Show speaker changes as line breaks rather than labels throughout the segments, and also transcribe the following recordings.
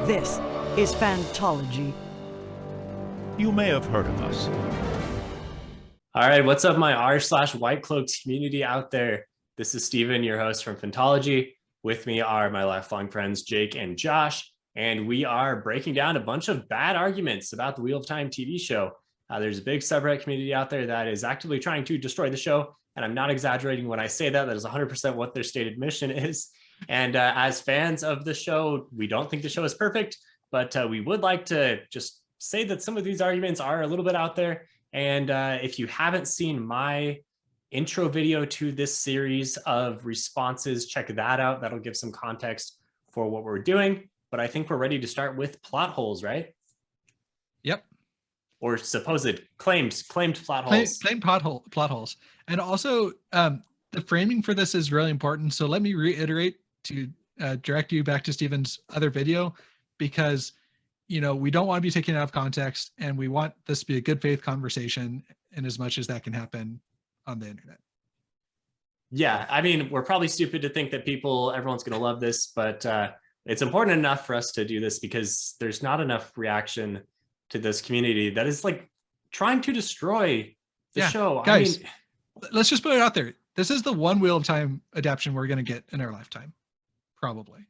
This is Fantology.
You may have heard of us.
All right, what's up, my r/White Cloaks community out there? This is Steven, your host from Fantology. With me are my lifelong friends, Jake and Josh, and we are breaking down a bunch of bad arguments about the Wheel of Time TV show. There's a big subreddit community out there that is actively trying to destroy the show, and I'm not exaggerating when I say that. That is 100% what their stated mission is. And as fans of the show, we don't think the show is perfect, but we would like to just say that some of these arguments are a little bit out there. And if you haven't seen my intro video to this series of responses, check that out. That'll give some context for what we're doing. But I think we're ready to start with plot holes, right?
Yep.
Or supposed claimed plot holes.
Claimed plot holes. And also, the framing for this is really important. So let me reiterate to direct you back to Steven's other video, because we don't want to be taken out of context, and we want this to be a good faith conversation in as much as that can happen on the internet.
Yeah, I mean, we're probably stupid to think that everyone's going to love this, but it's important enough for us to do this because there's not enough reaction to this community that is like trying to destroy the show.
Guys, I mean, let's just put it out there. This is the one Wheel of Time adaptation we're going to get in our lifetime, probably,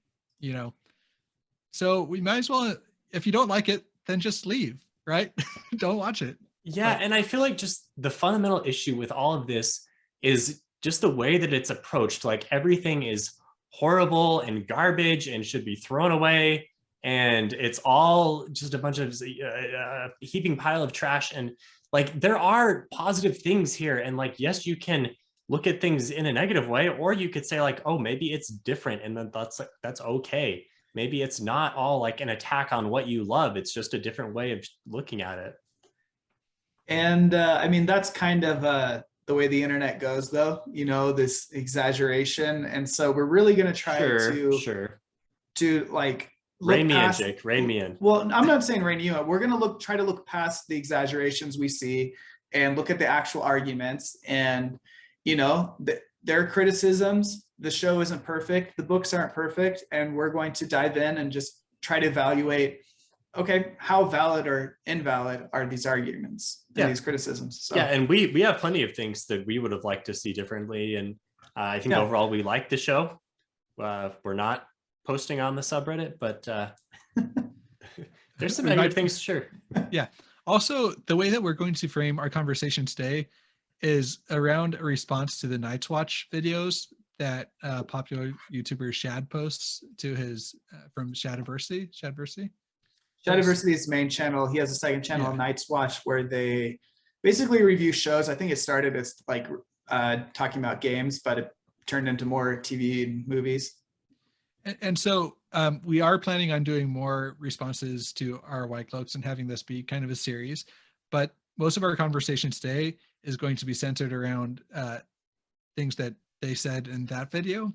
So we might as well, if you don't like it, then just leave, right? Don't watch it.
Yeah, and I feel like just the fundamental issue with all of this is just the way that it's approached. Like everything is horrible and garbage and should be thrown away. And it's all just a bunch of heaping pile of trash. And like, there are positive things here. And like, yes, you can look at things in a negative way, or you could say like, oh, maybe it's different. And then that's okay. Maybe it's not all like an attack on what you love. It's just a different way of looking at it.
And I mean, that's kind of the way the internet goes, though, this exaggeration. And so we're really going to try to like,
rein me in, Jake. Rein me in.
Well, I'm not saying rein you in. We're going to try to look past the exaggerations we see and look at the actual arguments. And, their criticisms, the show isn't perfect. The books aren't perfect. And we're going to dive in and just try to evaluate, okay, how valid or invalid are these arguments and these criticisms? So.
Yeah, and we have plenty of things that we would have liked to see differently. And I think overall we like the show. We're not posting on the subreddit, but there's some negative things, sure.
Yeah. Also, the way that we're going to frame our conversation today is around a response to the Night's Watch videos that popular YouTuber Shad posts to his from Shadiversity.
Shadiversity's main channel. He has a second channel, Night's Watch, where they basically review shows. I think it started as like talking about games, but it turned into more TV and movies.
And so we are planning on doing more responses to our White Cloaks and having this be kind of a series. But most of our conversation today is going to be centered around things that they said in that video.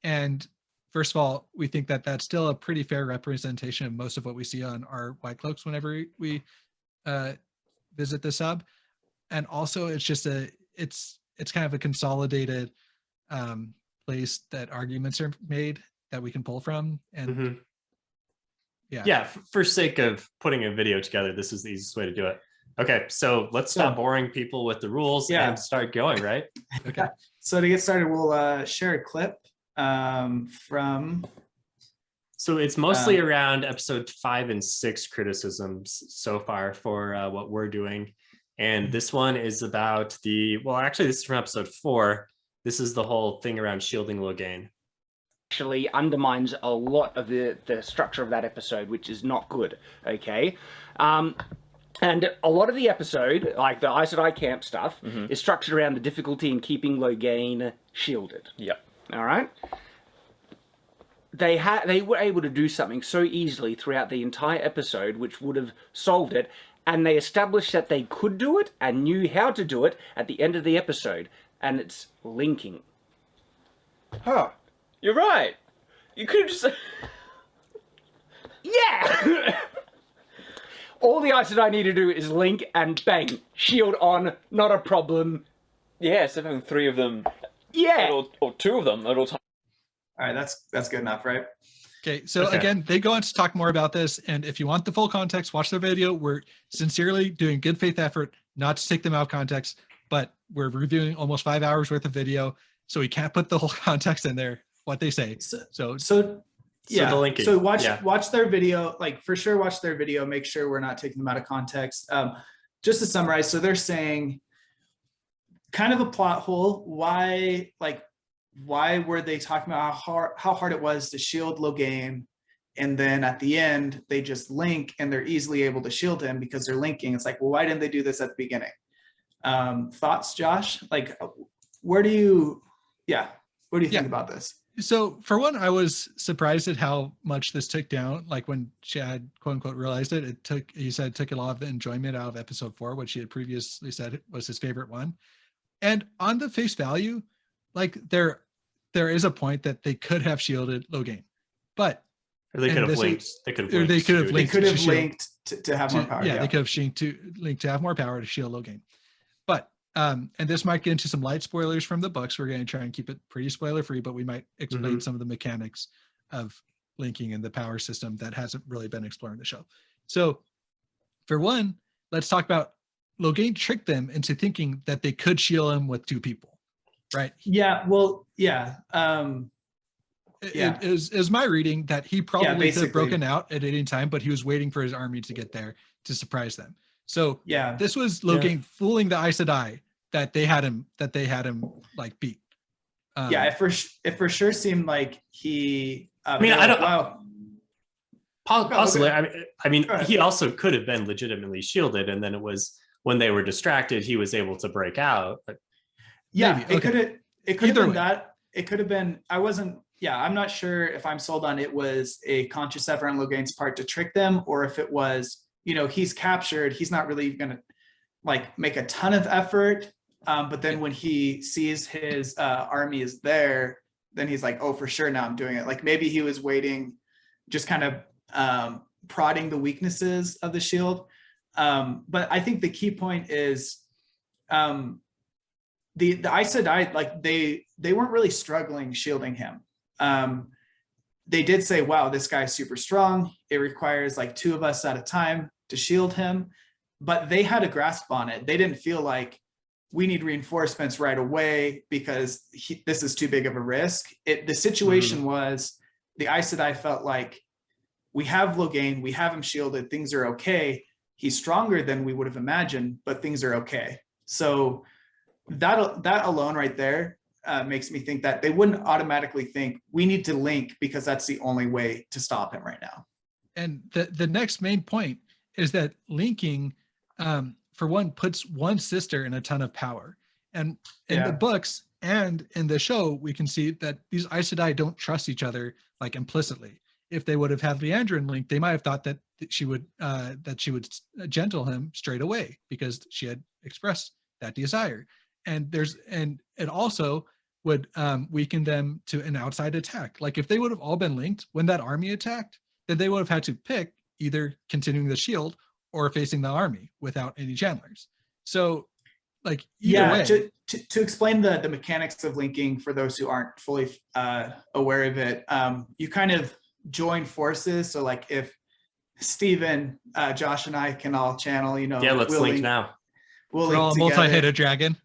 And first of all, we think that that's still a pretty fair representation of most of what we see on our White Cloaks whenever we visit the sub. And also it's just it's kind of a consolidated place that arguments are made that we can pull from. And for sake of
putting a video together, this is the easiest way to do it. Okay, so let's stop boring people with the rules and start going, right?
Okay.
So to get started, we'll share a clip from.
So it's mostly around episode 5 and 6 criticisms so far for what we're doing. And this one is about this is from episode 4. This is the whole thing around shielding Logain.
Actually undermines a lot of the structure of that episode, which is not good, okay? And a lot of the episode, like the Aes Sedai camp stuff, is structured around the difficulty in keeping Logain shielded.
Yep.
All right? They were able to do something so easily throughout the entire episode, which would have solved it, and they established that they could do it and knew how to do it at the end of the episode, and it's linking.
Huh. You're right. You could have just...
Yeah! All the Aes Sedai need to do is link and bang. Shield on, not a problem.
Yeah, instead of having 3 of them.
Yeah.
Or 2 of them at all times.
All right, that's good enough, right?
Okay, so
Okay.
again, they go on to talk more about this, and if you want the full context, watch their video. We're sincerely doing good faith effort not to take them out of context, but we're reviewing almost 5 hours worth of video, so we can't put the whole context in there, what they say.
So yeah,
the linking.
so watch
Yeah.
watch their video, like for sure watch their video, make sure we're not taking them out of context. Just to summarize, so they're saying kind of a plot hole, why were they talking about how hard it was to shield Logain, and then at the end they just link and they're easily able to shield him because they're linking. It's like, well, why didn't they do this at the beginning? Thoughts, Josh? Like, what do you think about this?
So for one, I was surprised at how much this took down. Like when Chad quote unquote realized it, he said it took a lot of the enjoyment out of episode 4, which he had previously said was his favorite one. And on the face value, like there is a point that they could have shielded Logain, but
Or they could have linked. They could have linked.
They could have linked to have more power.
Yeah, they could have linked to have more power to shield Logain. But and this might get into some light spoilers from the books. We're going to try and keep it pretty spoiler free, but we might explain some of the mechanics of linking in the power system that hasn't really been explored in the show. So for one, let's talk about Logain tricked them into thinking that they could shield him with 2 people, right?
Yeah, well, yeah.
It is my reading that he probably could have
basically.
broken out at any time, but he was waiting for his army to get there to surprise them. So
Yeah.
this was Logain fooling the Aes Sedai that they had him like beat.
It for sure seemed like he.
I mean,
they're
I don't.
like, wow.
Possibly.
okay.
I mean,
Go ahead.
he also could have been legitimately shielded, and then it was when they were distracted, he was able to break out. But
Yeah,
Maybe,
it could have
Either
been
way.
that. It could have been. I'm not sure if I'm sold on it was a conscious effort on Logain's part to trick them, or if it was, he's captured. He's not really going to like make a ton of effort. But then when he sees his army is there, then he's like, oh, for sure, now I'm doing it. Like maybe he was waiting, just kind of prodding the weaknesses of the shield. But I think the key point is the Aes Sedai, like they weren't really struggling shielding him. They did say, wow, this guy's super strong. It requires like 2 of us at a time to shield him. But they had a grasp on it. They didn't feel like we need reinforcements right away because this is too big of a risk. The situation was the Aes Sedai felt like we have Logain, we have him shielded, things are okay. He's stronger than we would have imagined, but things are okay. So that alone right there makes me think that they wouldn't automatically think we need to link because that's the only way to stop him right now.
And the next main point is that linking, for one, puts one sister in a ton of power. And in the books and in the show, we can see that these Aes Sedai don't trust each other like implicitly. If they would have had Leandrin link, they might have thought that she would gentle him straight away because she had expressed that desire. And it also would weaken them to an outside attack. Like if they would have all been linked when that army attacked, then they would have had to pick either continuing the shield or facing the army without any channelers. So like either way.
To explain the mechanics of linking for those who aren't fully aware of it, you kind of join forces. So like if Steven, Josh and I can all channel,
let's link now.
We'll
We're all
link together.
multi-headed dragon.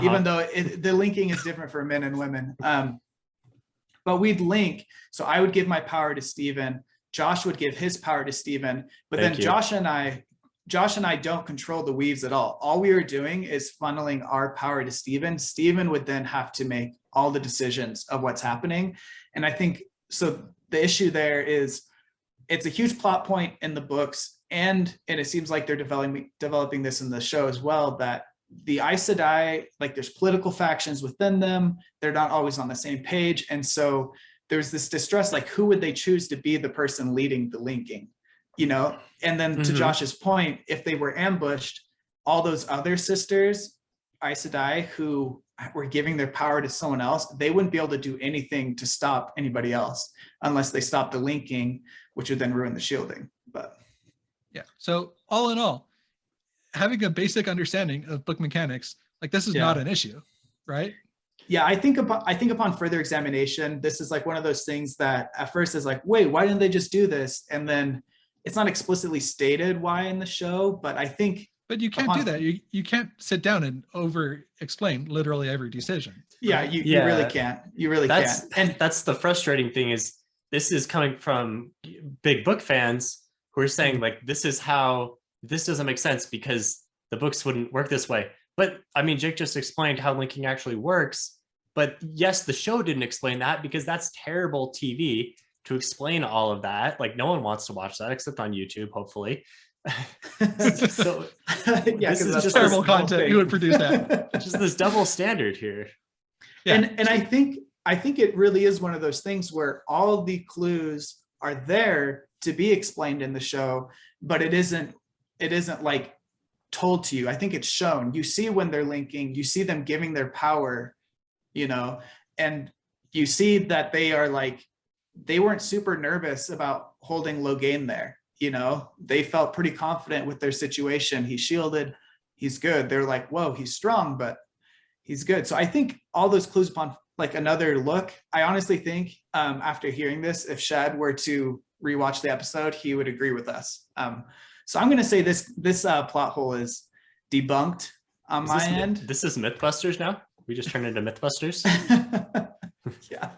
Even though the linking is different for men and women. But we'd link. So I would give my power to Steven. Josh would give his power to Steven. But
Thank
then
you.
Josh and I don't control the weaves at all. All we are doing is funneling our power to Steven. Steven would then have to make all the decisions of what's happening. And I think, so the issue there is it's a huge plot point in the books. And it seems like they're developing this in the show as well, that the Aes Sedai, like there's political factions within them. They're not always on the same page. And so there's this distrust, like who would they choose to be the person leading the linking, And then to Josh's point, if they were ambushed, all those other sisters, Aes Sedai, who were giving their power to someone else, they wouldn't be able to do anything to stop anybody else unless they stopped the linking, which would then ruin the shielding. But
Yeah. So all in all, having a basic understanding of book mechanics, like this is not an issue, right?
Yeah, I think upon further examination, this is like one of those things that at first is like, wait, why didn't they just do this? And then it's not explicitly stated why in the show, but I think.
But you can't do that. You can't sit down and over explain literally every decision.
Yeah,
right?
you really can't. You really can't.
And that's the frustrating thing is this is coming from big book fans who are saying like, this doesn't make sense because the books wouldn't work this way. But I mean, Jake just explained how linking actually works. But yes, the show didn't explain that because that's terrible TV to explain all of that. Like no one wants to watch that except on YouTube, hopefully. So
yeah,
this is
that's
just
terrible content. Who would produce that?
Just this double standard here.
Yeah.
And I think it really is one of those things where all the clues are there to be explained in the show, but it isn't like told to you. I think it's shown. You see when they're linking, you see them giving their power, and you see that they are like, they weren't super nervous about holding Logain there. They felt pretty confident with their situation. He's shielded, he's good. They're like, whoa, he's strong, but he's good. So I think all those clues upon like another look, I honestly think after hearing this, if Shad were to rewatch the episode, he would agree with us. So I'm going to say this plot hole is debunked on my end.
This is Mythbusters now? We just turned into Mythbusters?
Yeah.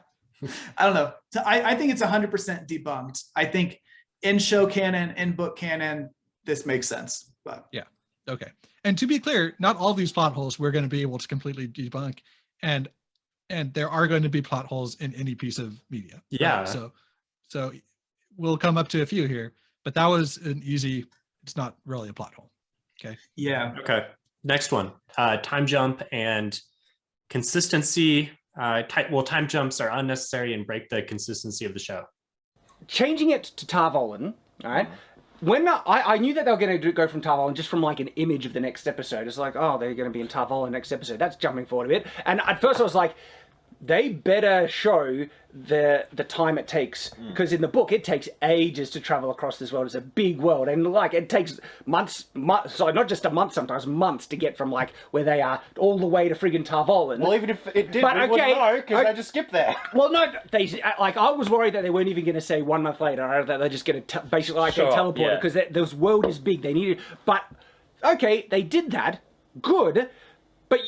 I don't know. So I think it's 100% debunked. I think in show canon, in book canon, this makes sense. But
yeah. Okay. And to be clear, not all these plot holes we're going to be able to completely debunk. And there are going to be plot holes in any piece of media.
Yeah.
Right? So we'll come up to a few here, but that was an easy, it's not really a plot hole. Okay.
yeah.
Okay. Next one. Time jump and consistency. Time jumps are unnecessary and break the consistency of the show.
Changing it to Tarvolin, all right? When I knew that they were going to go from Tarvolin just from like an image of the next episode. It's like, oh, they're going to be in Tarvolin next episode. That's jumping forward a bit. And at first I was like, they better show the time it takes, because in the book it takes ages to travel across this world. It's a big world, and like it takes months, so not just a month, sometimes months to get from like where they are all the way to friggin' Tarvolin.
Well, even if it did,
But
we wouldn't know because they just skipped there.
Well, no, I was worried that they weren't even going to say 1 month later, or that they're just going to basically like they teleported, because this world is big. They needed, but okay, they did that, good, but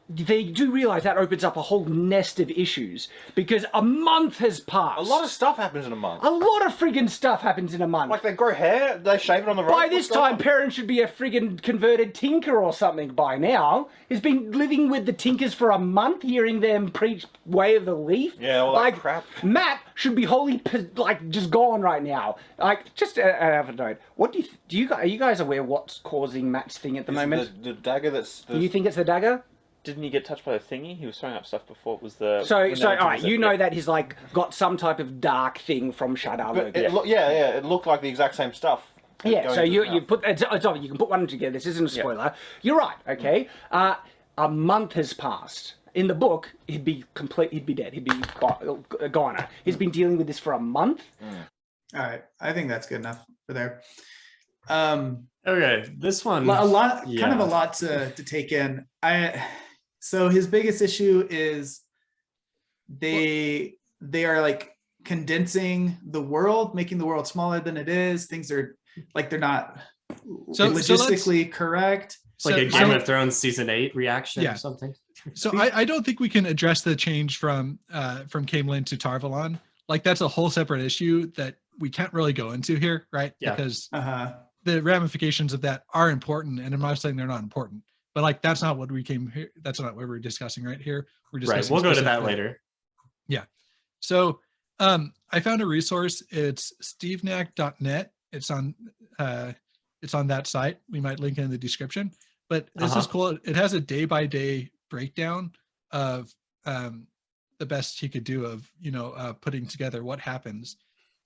they do realize that opens up a whole nest of issues, because a month has passed.
A lot of stuff happens in a month.
A lot of friggin' stuff happens in a month.
Like they grow hair, they shave it on the road.
By this time, Perrin should be a friggin' converted tinker or something by now. He's been living with the tinkers for a month, hearing them preach Way of the Leaf.
Yeah, all that crap.
Matt should be wholly, like, just gone right now. Like, just another note. What are you guys aware what's causing Matt's thing at the moment?
The dagger that's...
Do you think it's the dagger?
Didn't he get touched by the thingy? He was throwing up stuff before. It was the...
So all right, you know that he's, like, got some type of dark thing from Shadar Logan.
It looked like the exact same stuff.
Yeah, so you put it's obvious, you can put one together. This isn't a spoiler. Yeah. You're right. Okay, a month has passed. In the book, he'd be dead. He'd be gone. He's been dealing with this for a month.
All right, I think that's good enough for there.
Okay, this one
kind of a lot to take in. So his biggest issue is they are like condensing the world, making the world smaller than it is. Things are like they're not logistically correct.
It's like a Game of Thrones season 8 reaction or something.
So I don't think we can address the change from Camelin to Tarvalon. Like that's a whole separate issue that we can't really go into here, right?
Yeah.
Because the ramifications of that are important, and I'm not saying they're not important, but like that's not what we came here. That's not what we're discussing right here. We're discussing
We'll go to that later.
Yeah. So I found a resource. It's stevenack.net. It's on that site. We might link it in the description. But this is cool. It has a day-by-day breakdown of the best he could do of putting together what happens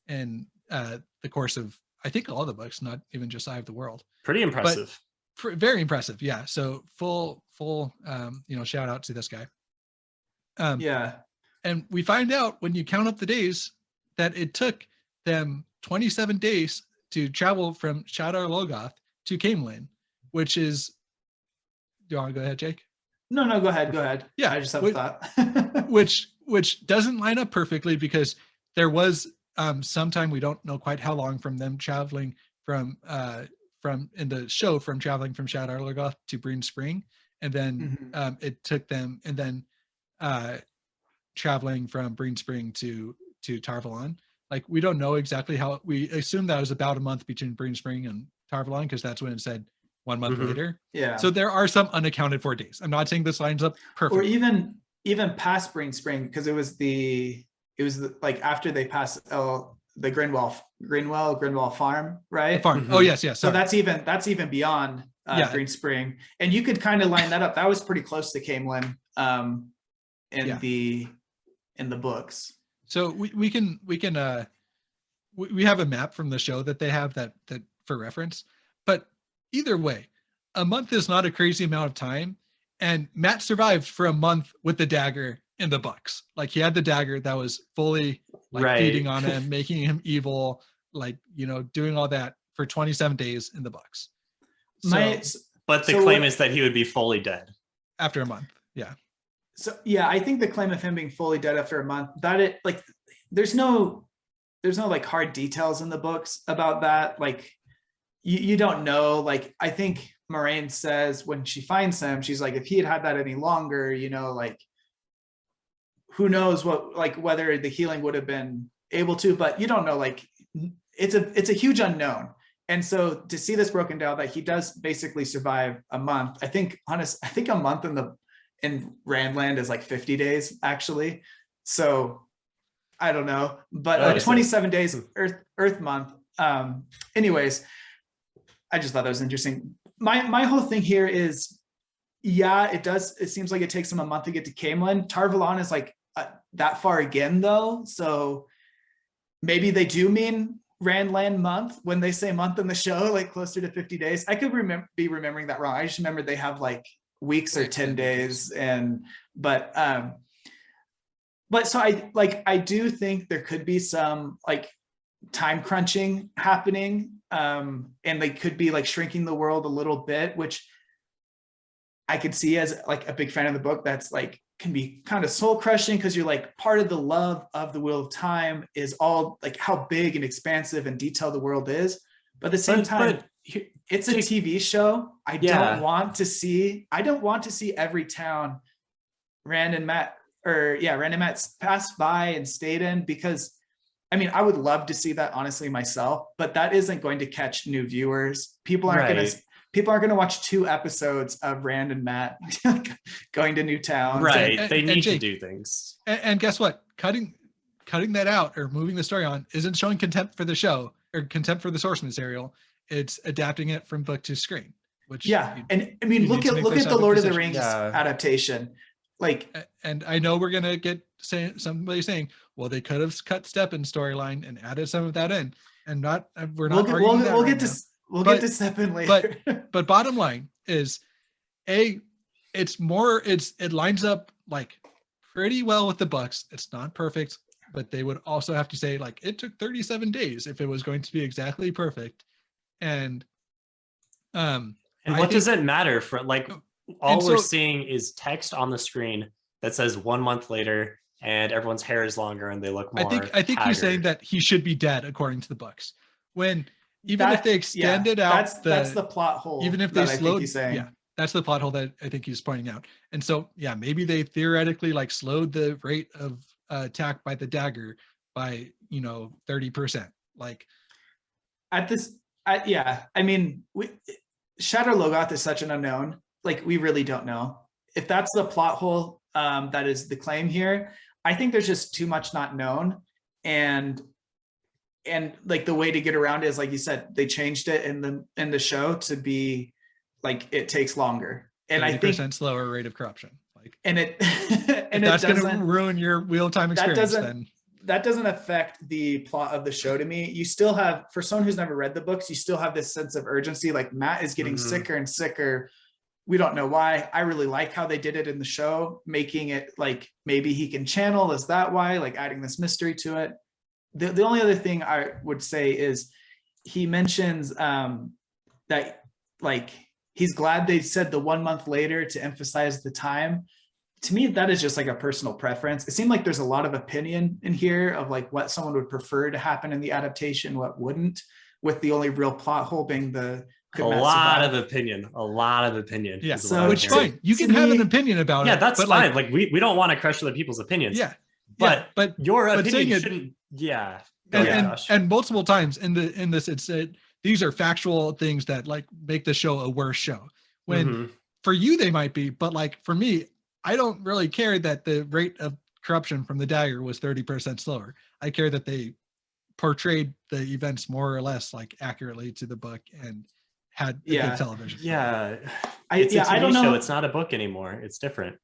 in the course of, I think, all the books, not even just Eye of the World.
Pretty impressive.
Very impressive. Yeah. So full shout out to this guy. And we find out when you count up the days that it took them 27 days to travel from Shadar Logoth to Camelin, which is, do you want to go ahead, Jake?
No, go ahead.
Yeah,
I just have a thought.
which doesn't line up perfectly because there was sometime, we don't know quite how long, from them traveling from in the show, from traveling from Shadar Logoth to Breen Spring, and then it took them, and then traveling from Breen Spring to Tarvalon. Like, we don't know exactly how. We assume that was about a month between Breen Spring and Tarvalon, because that's when it said 1 month later.
Yeah.
So there are some unaccounted for days. I'm not saying this lines up perfectly.
Or even past Breen Spring, because it was like after they passed the Grinwell Farm, right?
The farm. Oh yes.
So that's even beyond Green Spring, and you could kind of line that up. That was pretty close to Camelin in the books.
So we have a map from the show that they have that for reference, but either way, a month is not a crazy amount of time, and Matt survived for a month with the dagger in the books. Like, he had the dagger that was fully feeding on him, making him evil, doing all that for 27 days in the books.
But the claim is that he would be fully dead
after a month. Yeah.
So yeah, I think the claim of him being fully dead after a month, that it like there's no like hard details in the books about that. Like, you don't know. Like, I think Moraine says when she finds him, she's like, if he had that any longer, like, who knows what, like, whether the healing would have been able to, but you don't know. Like, it's a huge unknown. And so to see this broken down, that he does basically survive a month. I think a month in Randland is like 50 days actually. So I don't know, but 27 days Earth month. Anyways, I just thought that was interesting. My whole thing here is, it seems like it takes him a month to get to Camelin. Tarvalon is like that far again though. So maybe they do mean Randland month when they say month in the show, like closer to 50 days. I could be remembering that wrong. I just remember they have like weeks or 10 days, but so I do think there could be some like time crunching happening, and they could be like shrinking the world a little bit, which I could see as like a big fan of the book. That's like can be kind of soul crushing, because you're like, part of the love of the Wheel of Time is all like how big and expansive and detailed the world is, but at the same time, it's a TV show. I don't want to see every town Rand and Matt passed by and stayed in, because I mean, I would love to see that honestly myself, but that isn't going to catch new viewers. People aren't going to watch 2 episodes of Rand and Matt going to new towns.
Right. They need to do things.
And guess what? Cutting that out or moving the story on isn't showing contempt for the show or contempt for the source material. It's adapting it from book to screen. Which
and I mean, look at the Lord of the Rings adaptation. Like,
and I know we're gonna get somebody saying, well, they could have cut Steppen's storyline and added some of that in, and we're not arguing that.
We'll get to Steppen later.
But bottom line is, it lines up like pretty well with the books. It's not perfect, but they would also have to say like it took 37 days if it was going to be exactly perfect. And
what does it matter for like all we're seeing is text on the screen that says 1 month later and everyone's hair is longer and they look more
I think you're saying that he should be dead according to the books, when if they extended out
that's the plot hole,
even if they slowed, that's the plot hole that I think he's pointing out. And so maybe they theoretically like slowed the rate of attack by the dagger by 30%. Like I mean, Shadar Logoth is such an unknown. Like, we really don't know if that's the plot hole. That is the claim here. I think there's just too much not known, and like the way to get around it is, like you said, they changed it in the show to be like it takes longer, and 30% slower rate of corruption. Like,
and it
and that's going to ruin your Wheel of Time experience.
That doesn't affect the plot of the show to me. You still have, for someone who's never read the books, you still have this sense of urgency. Like, Matt is getting sicker and sicker. We don't know why. I really like how they did it in the show, making it like maybe he can channel. Is that why? Like, adding this mystery to it. The only other thing I would say is he mentions that like he's glad they said the 1 month later to emphasize the time. To me, that is just like a personal preference. It seemed like there's a lot of opinion in here of like what someone would prefer to happen in the adaptation, what wouldn't, with the only real plot hole being the
A lot of opinion.
Yeah,
is
so
what
which
I'm
fine.
hearing.
You can have an opinion about it.
Yeah, that's
but
fine.
like,
Like we don't want to crush other people's opinions.
yeah,
but your
but saying
opinion
it-
shouldn't. Yeah. Go ahead, Josh.
and multiple times in this, it said these are factual things that like make the show a worse show. When
Mhm.
for you they might be, but like for me, I don't really care that the rate of corruption from the dagger was 30% slower. I care that they portrayed the events more or less like accurately to the book and had a good television.
Yeah. It's a TV
I don't know.
show. It's not a book anymore. It's different.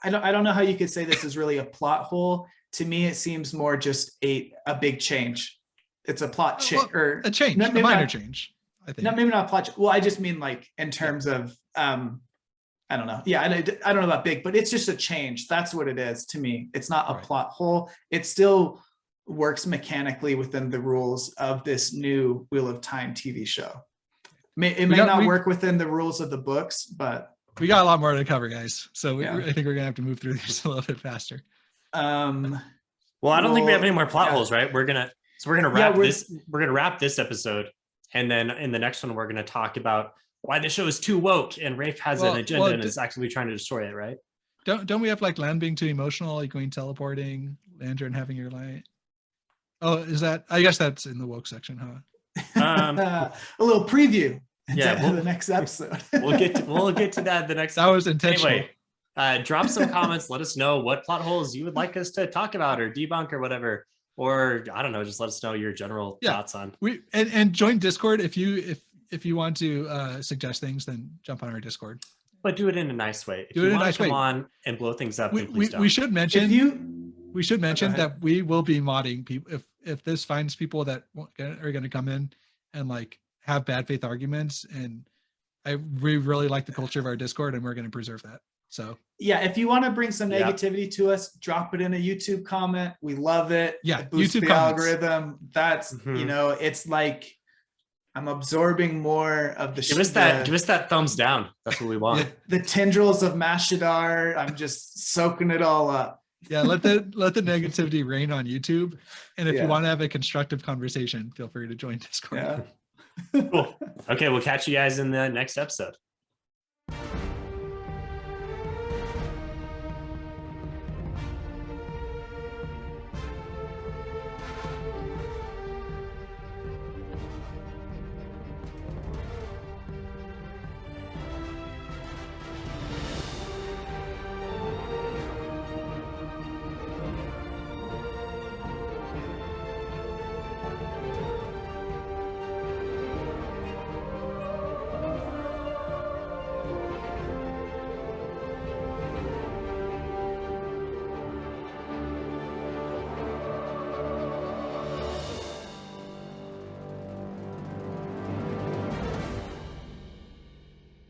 I don't know how you could say this is really a plot hole. To me, it seems more just a big change. It's a plot change or
a change, a minor change. I think.
No, maybe not a plot. Well, I just mean like in terms of I don't know. Yeah, I don't know about big, but it's just a change. That's what it is to me. It's not a plot hole. It still works mechanically within the rules of this new Wheel of Time TV show. It may not work within the rules of the books, but
we got a lot more to cover, guys. So
Yeah.
I think we're gonna have to move through these a little bit faster.
Well, I don't think we have any more plot holes, right? We're gonna wrap this. We're gonna wrap this episode, and then in the next one, we're gonna talk about why the show is too woke and Rafe has an agenda and is actively trying to destroy it, right?
Don't we have like Land being too emotional, like going teleporting, Lantern having your light? Oh, is that? I guess that's in the woke section, huh?
a little preview.
Yeah,
the next episode.
we'll get to that in the next.
That was intentional.
Anyway, drop some comments. Let us know what plot holes you would like us to talk about or debunk or whatever. Or I don't know, just let us know your general thoughts on.
And join Discord if you want to suggest things, then jump on our Discord.
But do it in a nice way. If
do
you
it in a
want
nice
to come
way.
on and blow things up, then please don't.
We should mention
Go
that we will be modding people if this finds people that are going to come in and like have bad faith arguments, and we really like the culture of our Discord and we're going to preserve that. So
yeah, if you want to bring some negativity to us, drop it in a YouTube comment. We love it.
Yeah,
it boosts
YouTube
the
comments.
algorithm. That's it's like I'm absorbing more of the.
Give us that thumbs down. That's what we want.
The tendrils of Mashadar. I'm just soaking it all up.
Yeah, let the negativity reign on YouTube, and if you want to have a constructive conversation, feel free to join Discord.
Yeah.
Cool. Okay, we'll catch you guys in the next episode.